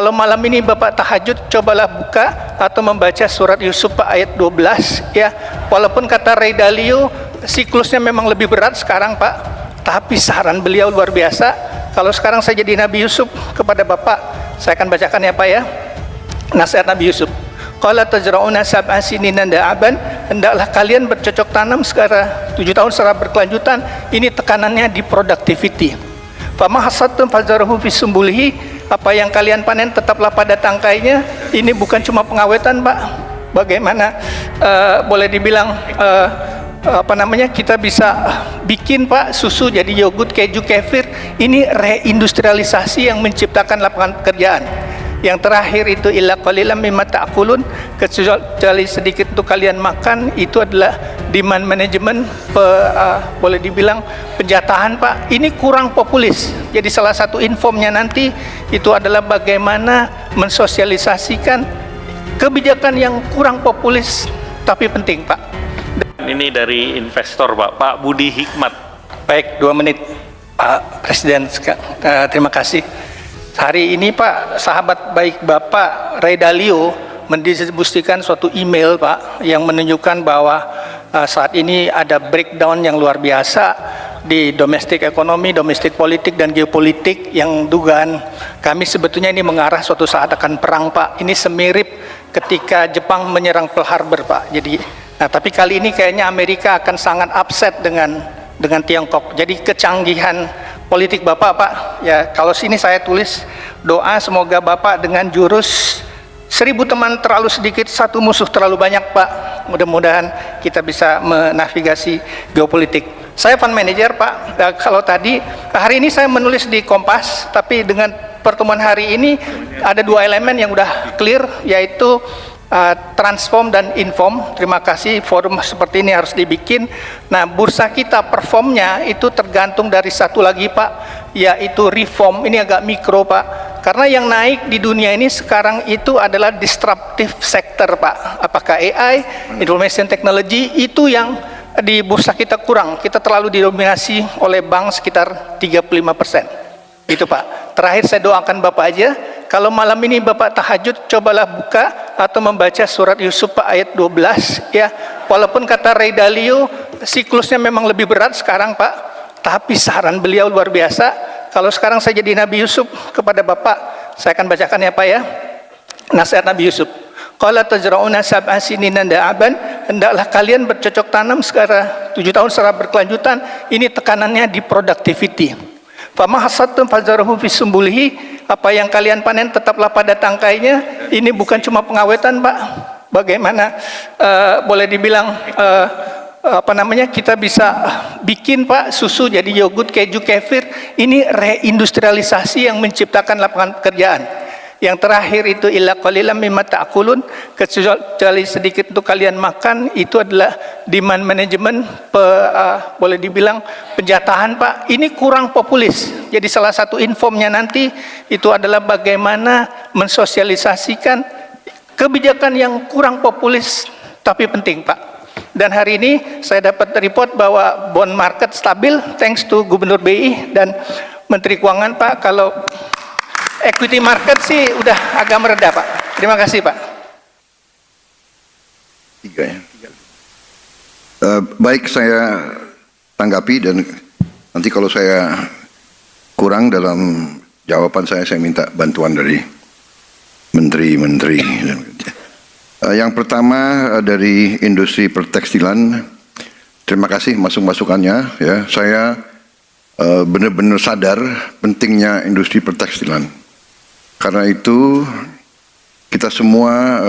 Kalau malam ini Bapak tahajud, cobalah buka atau membaca surat Yusuf Pak ayat 12 ya. Walaupun kata Ray Dalio siklusnya memang lebih berat sekarang Pak, tapi saran beliau luar biasa. Kalau sekarang saya jadi Nabi Yusuf kepada Bapak, saya akan bacakan ya Pak ya. Nasihat Nabi Yusuf. Qala tajra'una sab'a sinina da'aban, hendaklah kalian bercocok tanam secara 7 tahun secara berkelanjutan. Ini tekanannya di productivity. Fama hasadtum fazarahu fi sumbulihi, apa yang kalian panen tetaplah pada tangkainya. Ini bukan cuma pengawetan Pak, bagaimana boleh dibilang kita bisa bikin Pak susu jadi yogurt, keju, kefir. Ini reindustrialisasi yang menciptakan lapangan pekerjaan. Yang terakhir itu illa qalilan mimma ta'kulun, kecuali sedikit untuk kalian makan. Itu adalah demand management, boleh dibilang penjatahan Pak. Ini kurang populis. Jadi salah satu informnya nanti itu adalah bagaimana mensosialisasikan kebijakan yang kurang populis tapi penting Pak. Ini dari investor Pak Budi Hikmat. Baik, 2 menit Pak Presiden. Terima kasih. Hari ini Pak, sahabat baik Bapak Ray Dalio mendistribusikan suatu email Pak yang menunjukkan bahwa saat ini ada breakdown yang luar biasa di domestik ekonomi, domestik politik dan geopolitik, yang dugaan kami sebetulnya ini mengarah suatu saat akan perang Pak. Ini semirip ketika Jepang menyerang Pearl Harbor Pak. Jadi, tapi kali ini kayaknya Amerika akan sangat upset dengan Tiongkok. Jadi kecanggihan politik Bapak Pak, ya kalau sini saya tulis doa semoga Bapak dengan jurus 1000 teman terlalu sedikit, 1 musuh terlalu banyak Pak. Mudah-mudahan kita bisa menavigasi geopolitik. Saya fund manager Pak. Kalau tadi hari ini saya menulis di Kompas, tapi dengan pertemuan hari ini ada 2 elemen yang udah clear, yaitu transform dan inform. Terima kasih, forum seperti ini harus dibikin. Nah, bursa kita performnya itu tergantung dari satu lagi Pak, yaitu reform. Ini agak mikro Pak, karena yang naik di dunia ini sekarang itu adalah disruptive sector Pak. Apakah AI, information technology, itu yang di bursa kita kurang. Kita terlalu didominasi oleh bank sekitar 35%. Itu Pak. Terakhir saya doakan Bapak aja, kalau malam ini Bapak tahajud, cobalah buka atau membaca surat Yusuf Pak ayat 12 ya. Walaupun kata Ray Dalio siklusnya memang lebih berat sekarang Pak, tapi saran beliau luar biasa. Kalau sekarang saya jadi Nabi Yusuf kepada Bapak, saya akan bacakan ya Pak ya. Nasihat Nabi Yusuf. Qala tajra'una sab'a sinina da'aban, hendaklah kalian bercocok tanam secara 7 tahun secara berkelanjutan. Ini tekanannya di productivity. Fama hasadtum fazarahu fi sumbulihi, apa yang kalian panen tetaplah pada tangkainya. Ini bukan cuma pengawetan Pak, bagaimana boleh dibilang kita bisa bikin Pak susu jadi yogurt, keju, kefir. Ini reindustrialisasi yang menciptakan lapangan pekerjaan. Yang terakhir itu illa qalilan mimma ta'kulun, kecuali sedikit untuk kalian makan. Itu adalah demand management, boleh dibilang penjatahan Pak. Ini kurang populis. Jadi salah satu informnya nanti itu adalah bagaimana mensosialisasikan kebijakan yang kurang populis tapi penting Pak. Dan hari ini saya dapat report bahwa bond market stabil thanks to Gubernur BI dan Menteri Keuangan Pak. Kalau equity market sih udah agak mereda Pak. Terima kasih Pak. Baik, saya tanggapi, dan nanti kalau saya kurang dalam jawaban saya minta bantuan dari menteri-menteri. Yang pertama dari industri pertekstilan, terima kasih masukannya. Ya, saya benar-benar sadar pentingnya industri pertekstilan. Karena itu kita semua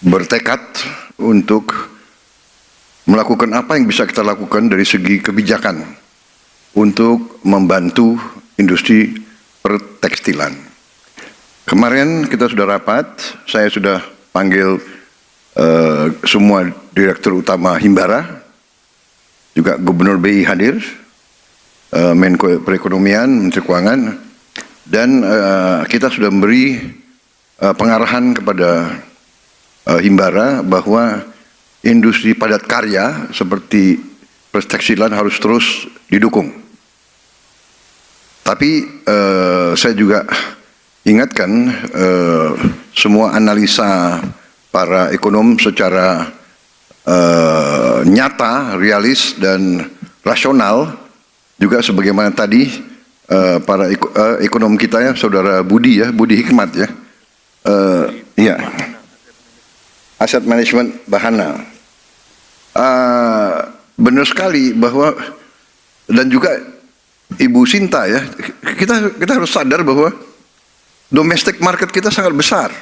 bertekad untuk melakukan apa yang bisa kita lakukan dari segi kebijakan untuk membantu industri pertekstilan. Kemarin kita sudah rapat, saya sudah panggil semua direktur utama Himbara, juga Gubernur BI hadir, Menko Perekonomian, Menteri Keuangan, dan kita sudah memberi pengarahan kepada Himbara bahwa industri padat karya seperti pertekstilan harus terus didukung. Tapi saya juga ingatkan semua analisa para ekonom secara nyata, realis dan rasional, juga sebagaimana tadi para ekonom kita ya, saudara Budi ya, Budi Hikmat ya, ya, aset management Bahana, benar sekali bahwa, dan juga Ibu Sinta ya, kita harus sadar bahwa domestic market kita sangat besar,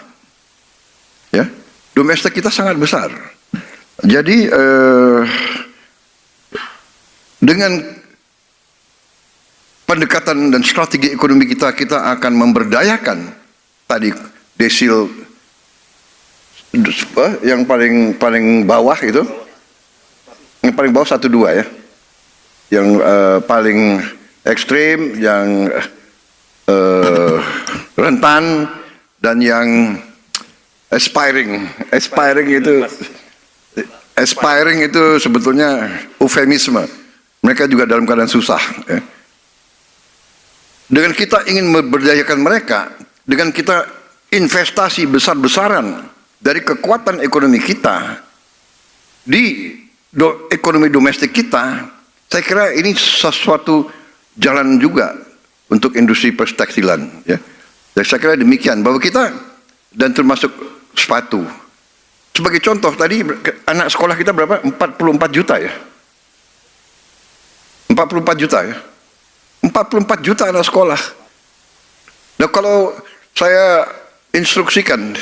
ya, domestik kita sangat besar. Jadi dengan pendekatan dan strategi ekonomi kita akan memberdayakan tadi desil yang paling bawah itu, yang paling bawah 1-2 ya, yang paling ekstrim, yang rentan, dan yang aspiring itu sebetulnya eufemisme. Mereka juga dalam keadaan susah ya. Dengan kita ingin memberdayakan mereka, dengan kita investasi besar-besaran dari kekuatan ekonomi kita di ekonomi domestik kita, saya kira ini sesuatu jalan juga untuk industri perstekstilan ya. Jadi saya kira demikian, bahwa kita, dan termasuk sepatu. Sebagai contoh tadi, anak sekolah kita berapa? 44 juta ya. 44 juta ya. 44 juta anak sekolah. Nah, kalau saya instruksikan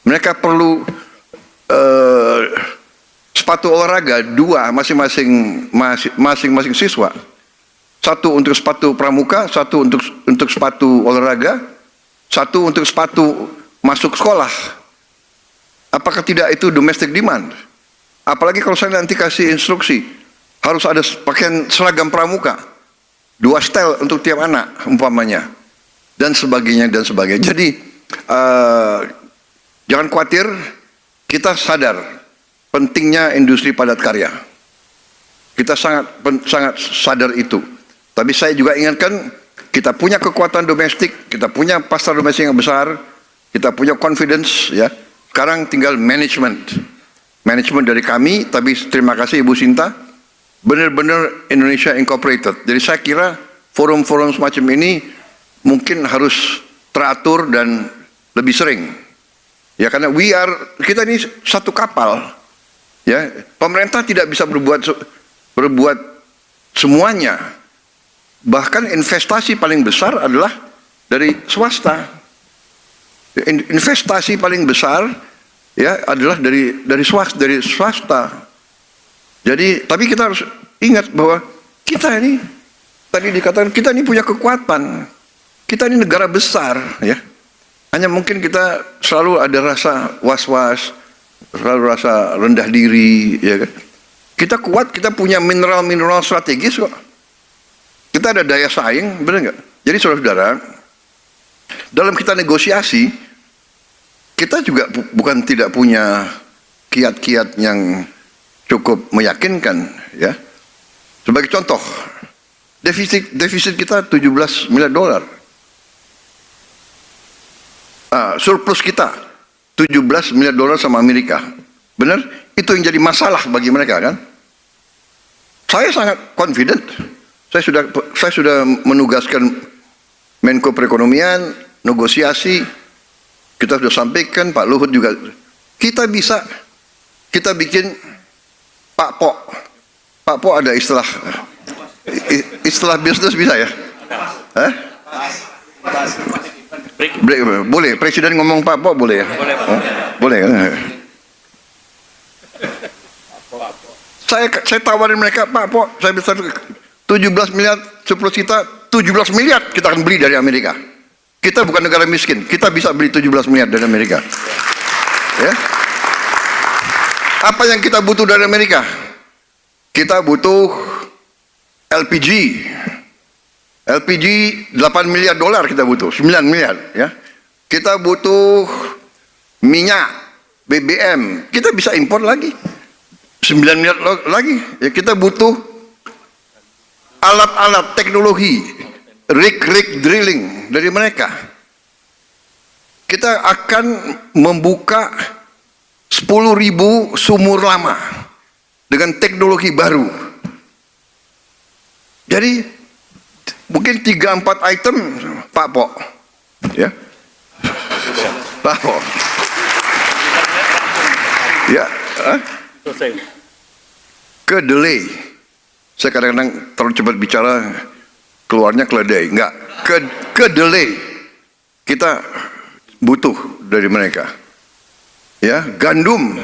mereka perlu sepatu olahraga 2 masing-masing siswa. 1 untuk sepatu pramuka, 1 untuk sepatu olahraga, 1 untuk sepatu masuk sekolah. Apakah tidak itu domestic demand? Apalagi kalau saya nanti kasih instruksi, harus ada pakaian seragam pramuka, 2 setel untuk tiap anak umpamanya, dan sebagainya dan sebagainya. Jadi jangan khawatir, kita sadar pentingnya industri padat karya. Kita sangat sadar itu. Tapi saya juga ingatkan, kita punya kekuatan domestik, kita punya pasar domestik yang besar, kita punya confidence ya. Sekarang tinggal manajemen dari kami. Tapi terima kasih Ibu Sinta, benar-benar Indonesia Incorporated. Jadi saya kira forum-forum semacam ini mungkin harus teratur dan lebih sering. Ya, karena kita ini satu kapal. Ya, pemerintah tidak bisa berbuat semuanya. Bahkan investasi paling besar adalah dari swasta. Investasi paling besar ya adalah dari swasta. Jadi, tapi kita harus ingat bahwa kita ini, tadi dikatakan kita ini punya kekuatan. Kita ini negara besar ya. Hanya mungkin kita selalu ada rasa was-was, selalu rasa rendah diri ya kan. Kita kuat, kita punya mineral-mineral strategis kok. Kita ada daya saing, benar nggak? Jadi saudara-saudara, dalam kita negosiasi, kita juga bukan tidak punya kiat-kiat yang cukup meyakinkan ya. Sebagai contoh, defisit kita 17 miliar dolar. Surplus kita 17 miliar dolar sama Amerika. Benar? Itu yang jadi masalah bagi mereka kan? Saya sangat confident. Saya sudah menugaskan Menko Perekonomian, negosiasi, kita sudah sampaikan, Pak Luhut juga. Kita bikin Pak Po ada istilah bisnis bisa ya? Boleh, Presiden ngomong Pak Po boleh ya? Boleh kan? Saya tawarin mereka, Pak Po, saya bisa 17 miliar surplus kita, 17 miliar kita akan beli dari Amerika. Kita bukan negara miskin, kita bisa beli 17 miliar dari Amerika. Ya. Apa yang kita butuh dari Amerika? Kita butuh LPG. LPG 8 miliar dolar kita butuh, 9 miliar ya. Kita butuh minyak, BBM, kita bisa impor lagi 9 miliar lagi ya. Kita butuh alat-alat teknologi rig drilling dari mereka. Kita akan membuka 10.000 sumur lama dengan teknologi baru. Jadi mungkin 3-4 item Pak Pok, ya, Pak Pok, ya, kedelai. Saya kadang-kadang terlalu cepat bicara, keluarnya keledai. Enggak, kedelai kita butuh dari mereka. Ya, gandum.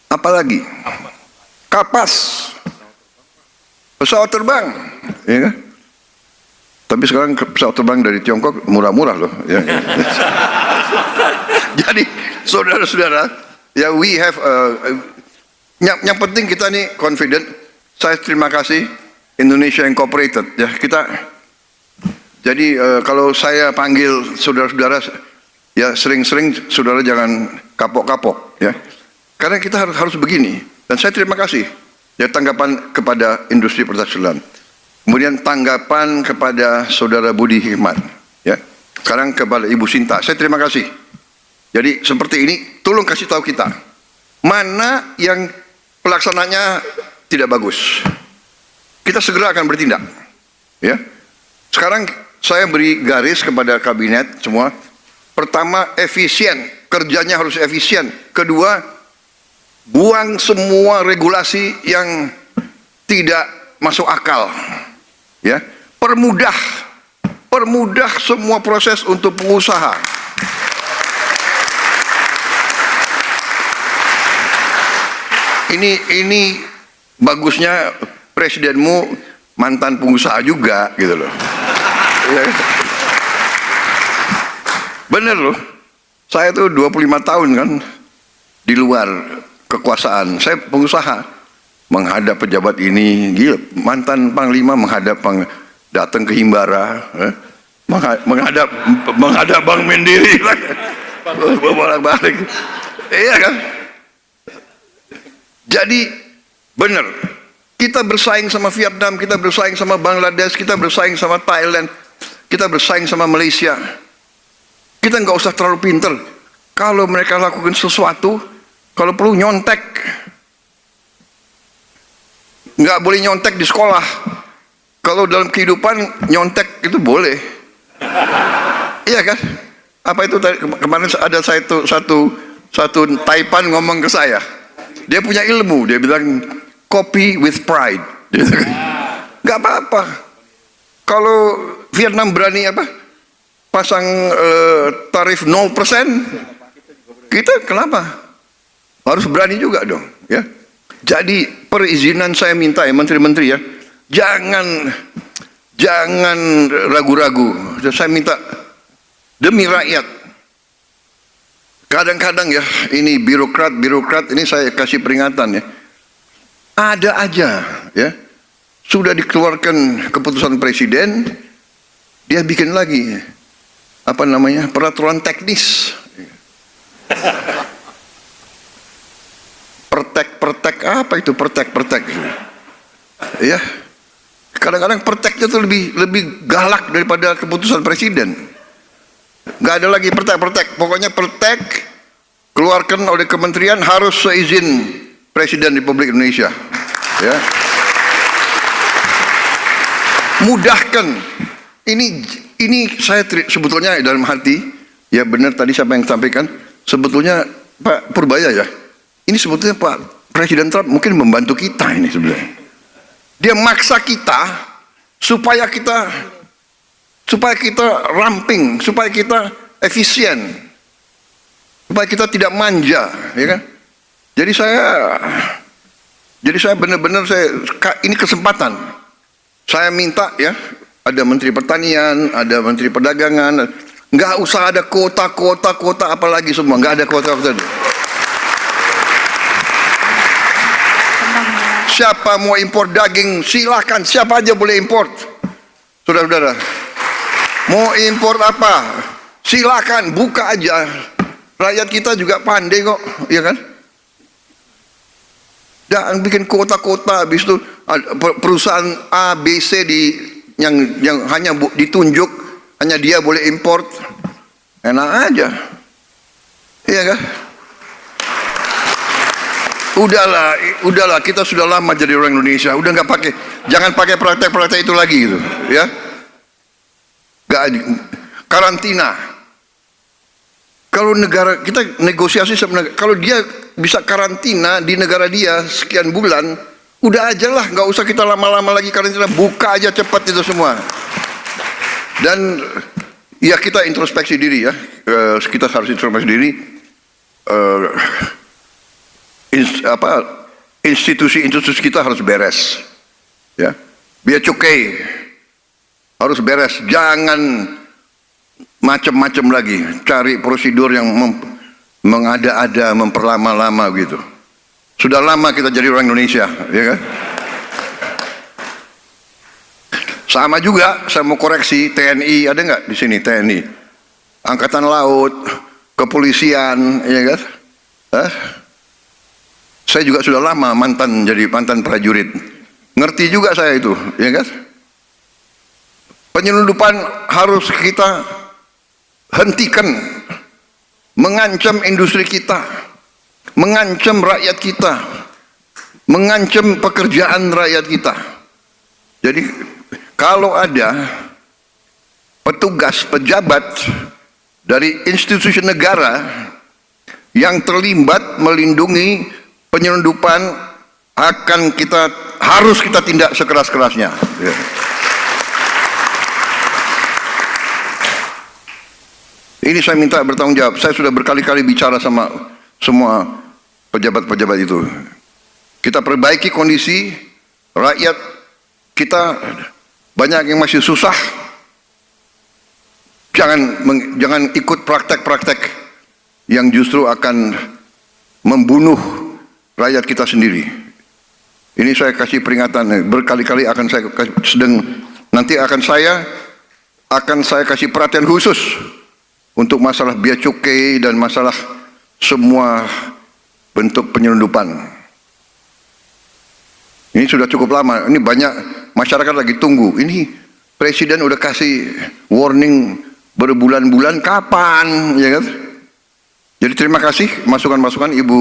Apalagi? Kapas. Pesawat terbang, ya kan? Tapi sekarang pesawat terbang dari Tiongkok murah-murah loh. Ya. Jadi, saudara-saudara, ya we have yang penting kita nih confident. Saya terima kasih Indonesia Incorporated. Ya kita. Jadi kalau saya panggil saudara-saudara, ya sering-sering saudara jangan kapok-kapok, ya. Karena kita harus begini. Dan saya terima kasih. Ya tanggapan kepada industri pertekstilan. Kemudian tanggapan kepada saudara Budi Hikmat. Ya. Sekarang kepada Ibu Sinta. Saya terima kasih. Jadi seperti ini, tolong kasih tahu kita mana yang pelaksananya tidak bagus. Kita segera akan bertindak. Ya. Sekarang saya beri garis kepada kabinet semua. Pertama, efisien, kerjanya harus efisien. Kedua, buang semua regulasi yang tidak masuk akal. Ya, permudah semua proses untuk pengusaha. Ini bagusnya presidenmu mantan pengusaha juga gitu loh. Ya. Bener loh. Saya tuh 25 tahun kan di luar kekuasaan. Saya pengusaha menghadap pejabat ini, gila, mantan panglima menghadap datang ke Himbara, menghadap Bank Mandiri, bolak-balik, iya kan? Jadi benar, kita bersaing sama Vietnam, kita bersaing sama Bangladesh, kita bersaing sama Thailand, kita bersaing sama Malaysia. Kita nggak usah terlalu pinter. Kalau mereka lakukan sesuatu, kalau perlu nyontek, nggak boleh nyontek di sekolah. Kalau dalam kehidupan nyontek itu boleh. Iya kan? Apa itu kemarin ada satu Taipan ngomong ke saya. Dia punya ilmu, dia bilang copy with pride. Nggak apa-apa. Kalau Vietnam berani apa? Pasang tarif 0%, kita kenapa? Harus berani juga dong, ya. Jadi perizinan saya minta ya menteri-menteri ya, jangan ragu-ragu. Saya minta demi rakyat. Kadang-kadang ya ini birokrat ini saya kasih peringatan ya. Ada aja ya, sudah dikeluarkan keputusan presiden, dia bikin lagi apa namanya peraturan teknis. Pertek apa itu pertek ya, kadang-kadang perteknya tuh lebih galak daripada keputusan presiden. Nggak ada lagi pertek, pokoknya pertek keluarkan oleh kementerian harus seizin Presiden Republik Indonesia, ya. Mudahkan. Ini saya sebetulnya dalam hati, ya benar tadi siapa yang sampaikan, sebetulnya Pak Purbaya ya, ini sebetulnya Pak Presiden Trump mungkin membantu kita ini sebenarnya. Dia maksa kita supaya kita ramping, supaya kita efisien, supaya kita tidak manja, ya kan? Jadi saya benar-benar ini kesempatan. Saya minta ya, ada Menteri Pertanian, ada Menteri Perdagangan, nggak usah ada kota apalagi semua, nggak ada kota. Siapa mau impor daging, silakan, siapa aja boleh import. Saudara-saudara, mau impor apa, silakan, buka aja. Rakyat kita juga pandai kok, ya kan? Jangan bikin kota-kota, habis itu perusahaan A, B, C yang hanya ditunjuk, hanya dia boleh import. Enak aja. Iya kan? Udahlah, kita sudah lama jadi orang Indonesia. Udah nggak pakai, jangan pakai praktek-praktek itu lagi gitu, ya. Nggak, karantina. Kalau negara kita negosiasi sebenarnya, kalau dia bisa karantina di negara dia sekian bulan, udah aja lah, nggak usah kita lama-lama lagi karantina, buka aja cepat itu semua. Dan ya kita introspeksi diri ya, kita harus introspeksi diri. Institusi-institusi kita harus beres, ya. Bea cukai harus beres, jangan macam-macam lagi, cari prosedur yang mengada-ada, memperlama-lama gitu. Sudah lama kita jadi orang Indonesia, ya kan? Sama juga, saya mau koreksi, TNI ada nggak di sini TNI? Angkatan Laut, kepolisian, ya kan? Saya juga sudah lama jadi mantan prajurit. Ngerti juga saya itu, ya kan? Penyelundupan harus kita hentikan. Mengancam industri kita, mengancam rakyat kita, mengancam pekerjaan rakyat kita. Jadi kalau ada petugas, pejabat dari institusi negara yang terlibat melindungi penyelundupan, harus kita tindak sekeras-kerasnya. Ya. Ini saya minta bertanggung jawab. Saya sudah berkali-kali bicara sama semua pejabat-pejabat itu. Kita perbaiki kondisi rakyat kita, banyak yang masih susah. Jangan ikut praktek-praktek yang justru akan membunuh rakyat kita sendiri. Ini saya kasih peringatan berkali-kali, nanti akan saya kasih perhatian khusus untuk masalah bea cukai dan masalah semua bentuk penyelundupan. Ini sudah cukup lama. Ini banyak masyarakat lagi tunggu. Ini presiden udah kasih warning berbulan-bulan, kapan, ya kan? Jadi terima kasih masukan-masukan Ibu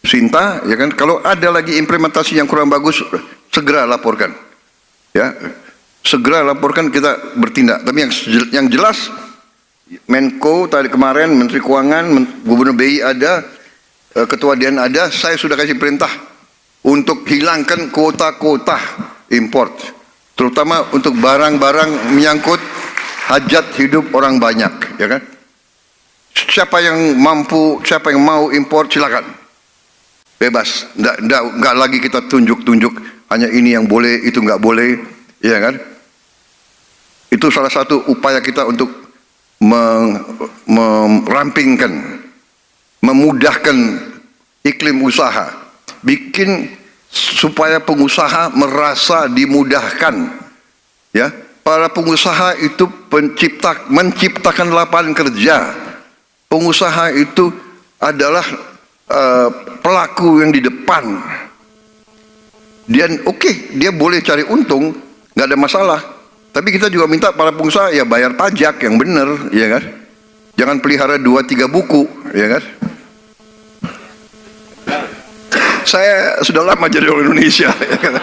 Sinta, ya kan? Kalau ada lagi implementasi yang kurang bagus, segera laporkan, ya. Segera laporkan, kita bertindak. Tapi yang jelas, Menko tadi kemarin, Menteri Keuangan, Gubernur BI ada, Ketua DIAN ada, saya sudah kasih perintah untuk hilangkan kuota-kuota import, terutama untuk barang-barang menyangkut hajat hidup orang banyak, ya kan? Siapa yang mampu, siapa yang mau import, silakan, bebas. Nggak lagi kita tunjuk-tunjuk hanya ini yang boleh, itu nggak boleh, ya kan? Itu salah satu upaya kita untuk merampingkan, memudahkan iklim usaha, bikin supaya pengusaha merasa dimudahkan, ya. Para pengusaha itu menciptakan lapangan kerja. Pengusaha itu adalah pelaku yang di depan. Dia boleh cari untung, nggak ada masalah. Tapi kita juga minta para pengusaha ya bayar pajak yang benar, ya kan? Jangan pelihara 2-3 buku, ya kan? Saya sudah lama jadi orang Indonesia, ya kan?